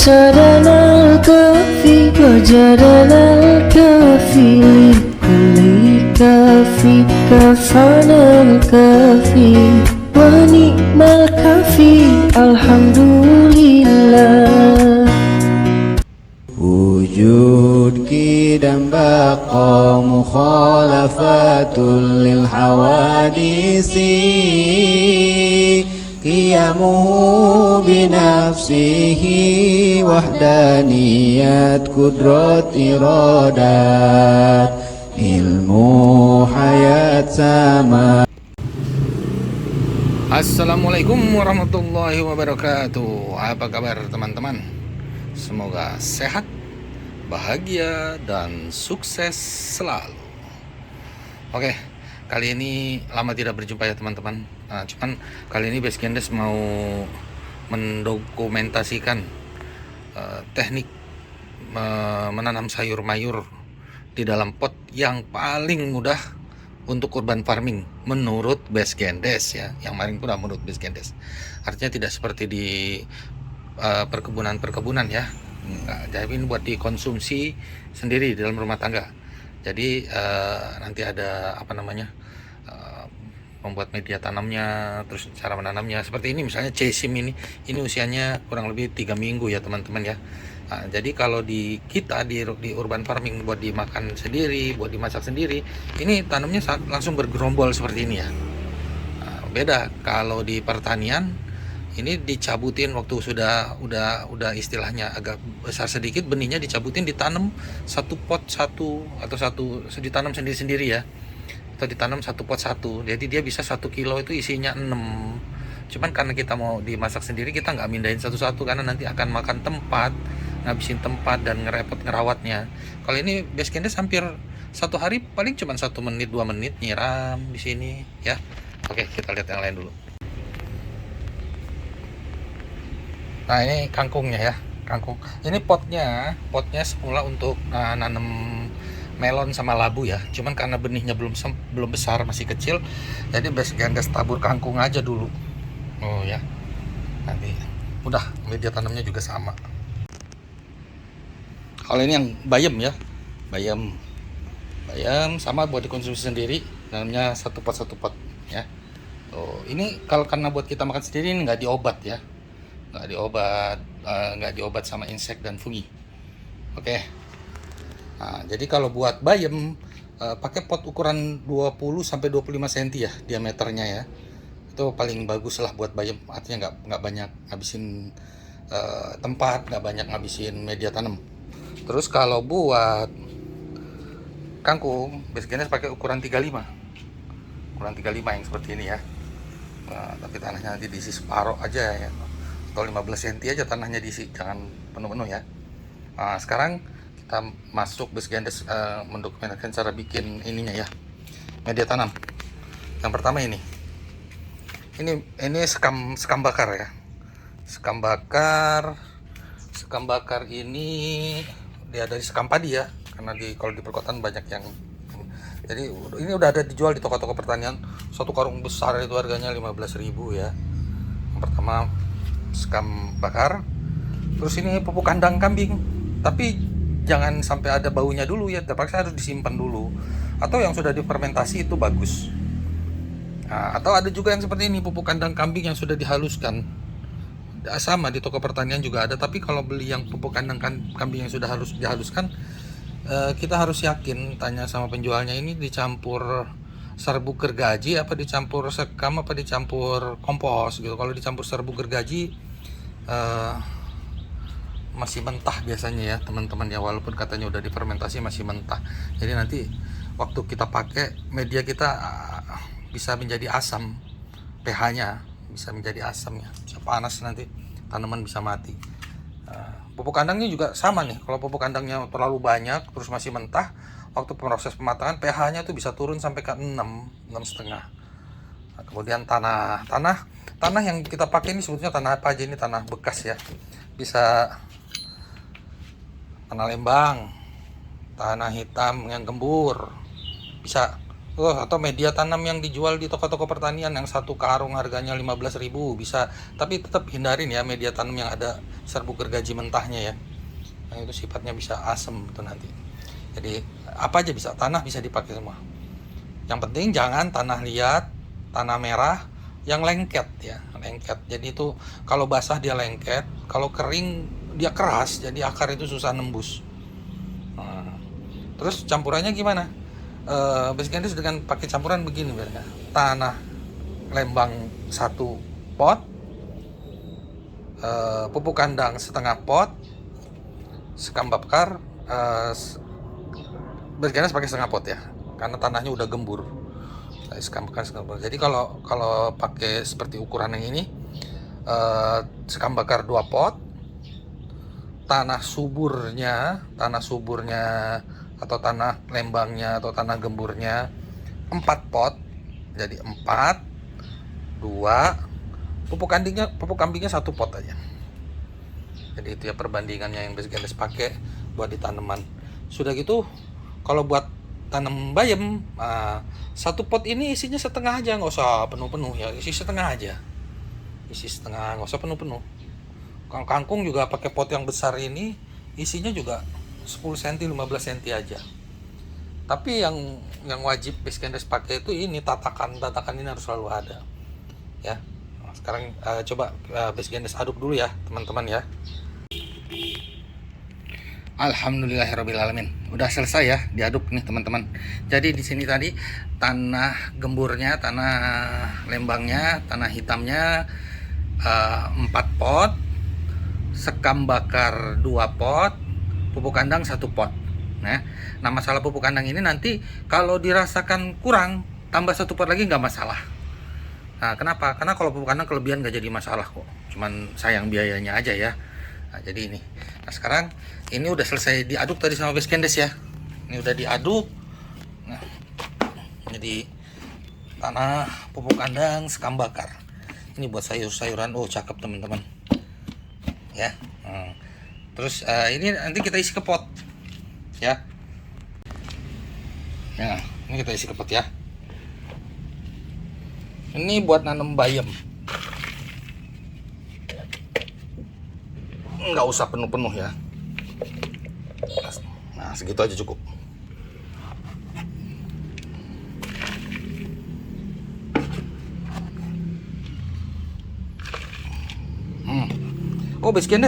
أسدنا الكافي وجدنا الكافي لكل كافي كفانا الكافي ونعم الكافي الحمد لله. Wujud kidam baqa mukhalafatul lil hawadisi qiyamuhu binafsihi wahdaniyat kudrat iradat ilmu hayat sama. Assalamualaikum warahmatullahi wabarakatuh. Apa kabar teman-teman? Semoga sehat, bahagia, dan sukses selalu. Oke, kali ini lama tidak berjumpa ya teman-teman. Cuman kali ini Basegendes mau mendokumentasikan teknik menanam sayur mayur di dalam pot yang paling mudah untuk urban farming menurut Basegendes ya. Yang paling mudah menurut Basegendes. Artinya tidak seperti di perkebunan ya. Jadi ini buat dikonsumsi sendiri di dalam rumah tangga. Jadi nanti ada membuat media tanamnya, terus cara menanamnya seperti ini. Misalnya cesim ini usianya kurang lebih 3 minggu ya teman-teman ya. Jadi kalau di kita di urban farming buat dimakan sendiri, buat dimasak sendiri, ini tanamnya langsung bergerombol seperti ini ya. Beda kalau di pertanian, ini dicabutin waktu sudah istilahnya agak besar sedikit, benihnya dicabutin, ditanam satu pot satu atau ditanam sendiri-sendiri ya, atau ditanam satu pot satu. Jadi dia bisa 1 kilo itu isinya 6. Cuman karena kita mau dimasak sendiri, kita nggak mindahin satu-satu karena nanti akan makan tempat, ngabisin tempat dan ngerepot ngerawatnya. Kalau ini Basegendes hampir satu hari paling cuma 1 menit 2 menit nyiram di sini ya. Oke, kita lihat yang lain dulu. Nah ini kangkungnya ya, kangkung. Ini potnya semula untuk nanam melon sama labu ya. Cuman karena benihnya belum besar, masih kecil, jadi Basegendes tabur kangkung aja dulu. Oh ya, nanti udah media tanamnya juga sama. Kalau ini yang bayam ya, bayam sama buat dikonsumsi sendiri, namanya satu pot ya. Oh ini kalau karena buat kita makan sendiri ini nggak diobat ya. Nggak diobat sama insek dan fungi. Oke. Nah, jadi kalau buat bayam pakai pot ukuran 20 sampai 25 cm ya diameternya ya. Itu paling bagus lah buat bayam. Artinya nggak banyak ngabisin tempat, nggak banyak ngabisin media tanam. Terus kalau buat kangkung, Basegendes pakai ukuran 35. Ukuran 35 yang seperti ini ya. Nah, tapi tanahnya nanti diisi separuh aja ya. Atau 15 cm aja tanahnya diisi, jangan penuh-penuh ya. Nah, sekarang kita masuk Basegendes mendokumentasikan cara bikin ininya ya, media tanam. Yang pertama ini sekam bakar ya. Sekam bakar ini dia dari sekam padi ya, karena kalau di perkotaan banyak yang. Jadi ini udah ada dijual di toko-toko pertanian. Satu karung besar itu harganya 15.000 ya. Yang pertama sekam bakar. Terus ini pupuk kandang kambing, tapi jangan sampai ada baunya dulu ya, terpaksa harus disimpan dulu. Atau yang sudah difermentasi itu bagus. Nah, atau ada juga yang seperti ini, pupuk kandang kambing yang sudah dihaluskan. Sama di toko pertanian juga ada, tapi kalau beli yang pupuk kandang kambing yang sudah dihaluskan, kita harus yakin, tanya sama penjualnya, ini dicampur serbuk gergaji apa dicampur sekam apa dicampur kompos gitu. Kalau dicampur serbuk gergaji masih mentah biasanya ya teman-teman ya, walaupun katanya udah difermentasi masih mentah. Jadi nanti waktu kita pakai, media kita bisa menjadi asam, pH-nya bisa menjadi asam ya, bisa panas, nanti tanaman bisa mati. Pupuk kandangnya juga sama nih. Kalau pupuk kandangnya terlalu banyak terus masih mentah, waktu proses pematangan pH-nya tuh bisa turun sampai ke 6,5. Nah, kemudian tanah yang kita pakai ini sebetulnya tanah apa aja? Ini tanah bekas ya, bisa tanah lembang, tanah hitam yang gembur, bisa Oh, atau media tanam yang dijual di toko-toko pertanian yang satu karung harganya 15.000 bisa, tapi tetap hindarin ya media tanam yang ada serbuk gergaji mentahnya ya. Nah, itu sifatnya bisa asem tuh nanti. Jadi apa aja bisa, tanah bisa dipakai semua. Yang penting jangan tanah liat, tanah merah yang lengket ya, lengket. Jadi itu kalau basah dia lengket, kalau kering dia keras, jadi akar itu susah nembus. Nah, terus campurannya gimana? Basically dengan pakai campuran begini ya. Tanah lembang 1 pot, pupuk kandang setengah pot, sekam bakar, basically pakai setengah pot ya, karena tanahnya udah gembur. Sekam bakar. Jadi kalau pakai seperti ukuran yang ini, sekam bakar 2 pot, tanah suburnya atau tanah lembangnya atau tanah gemburnya 4 pot, jadi 4, 2, pupuk kambingnya 1 pot aja. Jadi itu ya perbandingannya yang Basecamp pakai buat di tanaman. Sudah gitu, kalau buat tanam bayam, 1 pot ini isinya setengah aja, nggak usah penuh-penuh ya, isi setengah aja, nggak usah penuh-penuh. Kalau kangkung juga pakai pot yang besar ini, isinya juga 10 cm 15 cm aja. Tapi yang wajib Basecamp pakai itu ini tatakan ini harus selalu ada ya. Nah, sekarang coba Basecamp aduk dulu ya teman-teman ya. Alhamdulillahirobbilalamin, udah selesai ya diaduk nih teman-teman. Jadi di sini tadi tanah gemburnya, tanah lembangnya, tanah hitamnya 4 pot, sekam bakar 2 pot, pupuk kandang 1 pot. Nah masalah pupuk kandang ini nanti kalau dirasakan kurang, tambah 1 pot lagi nggak masalah. Nah kenapa? Karena kalau pupuk kandang kelebihan nggak jadi masalah kok, cuman sayang biayanya aja ya. Nah jadi ini, nah sekarang ini udah selesai diaduk tadi sama Basecamp ya. Ini udah diaduk. Nah jadi tanah, pupuk kandang, sekam bakar. Ini buat sayur-sayuran, oh cakep teman-teman ya. Terus ini nanti kita isi ke pot ya. Nah ini kita isi ke pot ya. Ini buat nanam bayam, nggak usah penuh-penuh ya. Nah segitu aja cukup. Oh Basecamp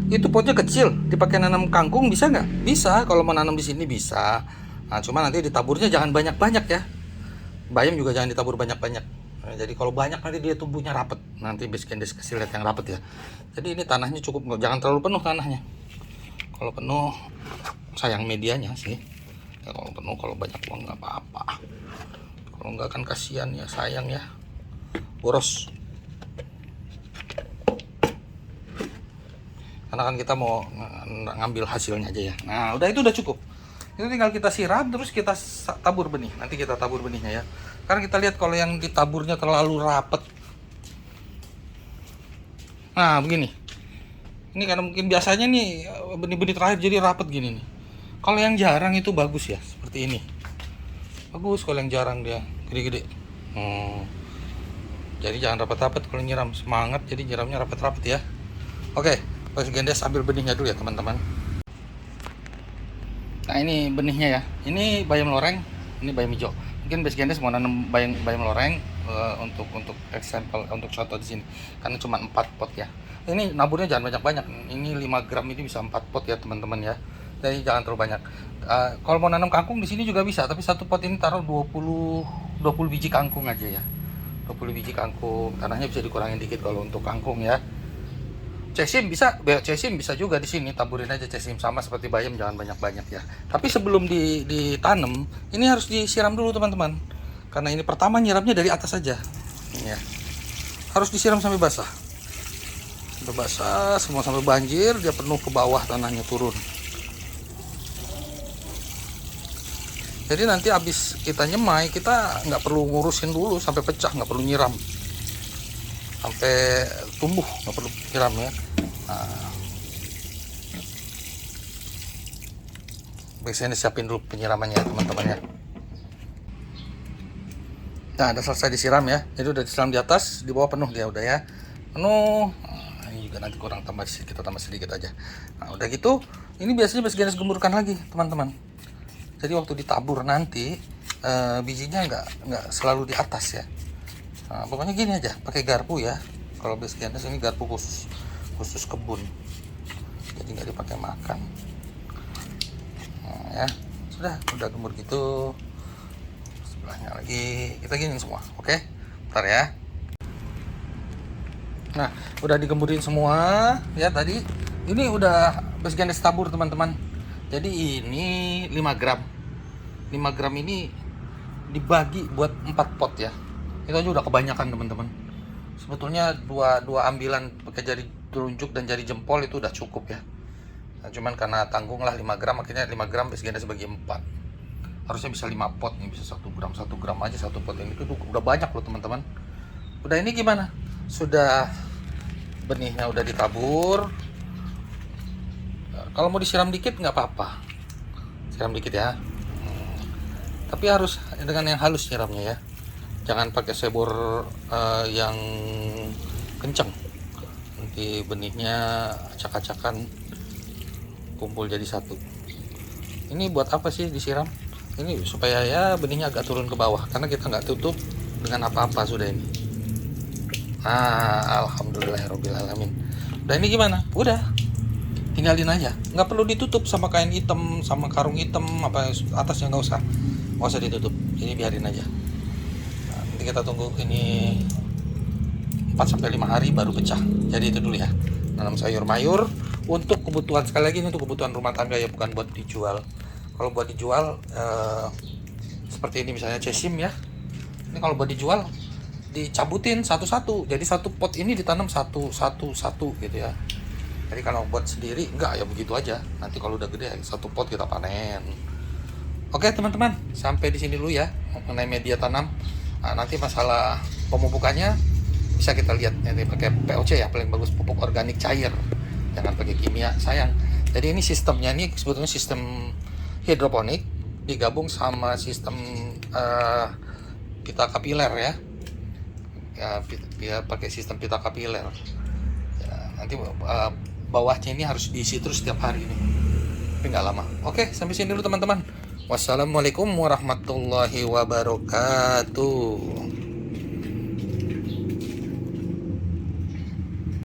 itu potnya kecil, dipakai nanam kangkung bisa nggak? Bisa, kalau mau nanam di sini bisa. Nah cuma nanti ditaburnya jangan banyak-banyak ya. Bayam juga jangan ditabur banyak-banyak. Nah, jadi kalau banyak nanti dia tumbuhnya rapet. Nanti Basecamp kasih lihat yang rapet ya. Jadi ini tanahnya cukup, jangan terlalu penuh tanahnya. Kalau penuh sayang medianya sih. Ya, kalau penuh, kalau banyak uang nggak apa-apa. Kalau nggak kan kasihan ya, sayang ya. Boros. Karena kan kita mau ngambil hasilnya aja ya. Nah udah, itu udah cukup. Itu tinggal kita siram, terus kita tabur benih. Nanti kita tabur benihnya ya. Karena kita lihat kalau yang ditaburnya terlalu rapet. Nah begini. Ini karena mungkin biasanya nih benih-benih terakhir jadi rapet gini nih. Kalau yang jarang itu bagus ya, seperti ini. Bagus kalau yang jarang dia gede-gede. Jadi jangan rapet-rapet kalau nyiram. Semangat jadi nyiramnya rapet-rapet ya. Oke. Basecamp ambil benihnya dulu ya teman-teman. Nah ini benihnya ya. Ini bayam loreng, ini bayam hijau. Mungkin Basecamp mau nanam bayam loreng untuk example, untuk contoh di sini. Karena cuma 4 pot ya. Ini naburnya jangan banyak-banyak. Ini 5 gram ini bisa 4 pot ya teman-teman ya. Jadi jangan terlalu banyak. Kalau mau nanam kangkung di sini juga bisa, tapi 1 pot ini taruh 20 biji kangkung aja ya. 20 biji kangkung. Tanahnya bisa dikurangin dikit kalau untuk kangkung ya. Cesim bisa juga di sini, taburin aja cesim sama seperti bayam, jangan banyak-banyak ya. Tapi sebelum ditanam, ini harus disiram dulu teman-teman. Karena ini pertama nyiramnya dari atas saja. Ya. Harus disiram sampai basah. Sampai basah, semua sampai banjir, dia penuh ke bawah tanahnya turun. Jadi nanti habis kita nyemai, kita nggak perlu ngurusin dulu sampai pecah, nggak perlu nyiram. Sampai tumbuh nggak perlu siram ya. Biasanya disiapin dulu penyiramannya teman-teman ya. Nah, udah selesai disiram ya. Jadi udah disiram di atas, di bawah penuh dia udah ya. Penuh. Nah, ini juga nanti kurang tambah sedikit, kita tambah sedikit aja. Nah, udah gitu, ini biasanya Best gemburkan lagi, teman-teman. Jadi waktu ditabur nanti bijinya nggak selalu di atas ya. Nah, pokoknya gini aja, pakai garpu ya. Kalau Best ini garpu khusus kebun. Jadi nggak dipakai makan. Nah, ya. Udah gembur gitu. Sebelahnya lagi kita gini semua, oke? Bentar ya. Nah, udah digemburin semua ya tadi. Ini udah Best tabur teman-teman. Jadi ini 5 gram. 5 gram ini dibagi buat 4 pot ya. Itu aja udah kebanyakan teman-teman. Sebetulnya dua ambilan pakai jari telunjuk dan jari jempol itu udah cukup ya. Nah, cuman karena tanggung lah 5 gram, akhirnya 5 gram Best bagi 4. Harusnya bisa 5 pot nih, bisa 1 gram aja 1 pot. Ini tuh udah banyak loh teman-teman. Udah ini gimana? Sudah benihnya udah ditabur. Kalau mau disiram dikit nggak apa-apa, siram dikit ya. Tapi harus dengan yang halus siramnya ya. Jangan pakai sebor yang kenceng. Nanti benihnya acak-acakan kumpul jadi satu. Ini buat apa sih disiram? Ini supaya ya benihnya agak turun ke bawah, karena kita nggak tutup dengan apa-apa sudah ini. Nah, alhamdulillahirobbilalamin. Udah ini gimana? Udah, tinggalin aja. Nggak perlu ditutup sama kain hitam, sama karung hitam, apa atasnya nggak usah ditutup. Ini biarin aja. Nah, nanti kita tunggu ini 4-5 hari baru pecah. Jadi itu dulu ya. Nanam sayur mayur untuk kebutuhan, sekali lagi ini untuk kebutuhan rumah tangga ya, bukan buat dijual. Kalau buat dijual seperti ini misalnya cesim ya, ini kalau buat dijual dicabutin satu-satu, jadi satu pot ini ditanam satu gitu ya. Jadi kalau buat sendiri enggak ya, begitu aja. Nanti kalau udah gede satu pot kita panen. Oke teman-teman, sampai di sini dulu ya mengenai media tanam. Nah, nanti masalah pemupukannya bisa kita lihat, nanti pakai POC ya, paling bagus, pupuk organik cair, jangan pakai kimia, sayang. Jadi ini sistemnya, ini sebetulnya sistem hidroponik digabung sama sistem pita kapiler ya. Ya pakai sistem pita kapiler ya, nanti bawahnya ini harus diisi terus setiap hari ini, tapi nggak lama. Oke, sampai sini dulu teman-teman. Wassalamualaikum warahmatullahi wabarakatuh.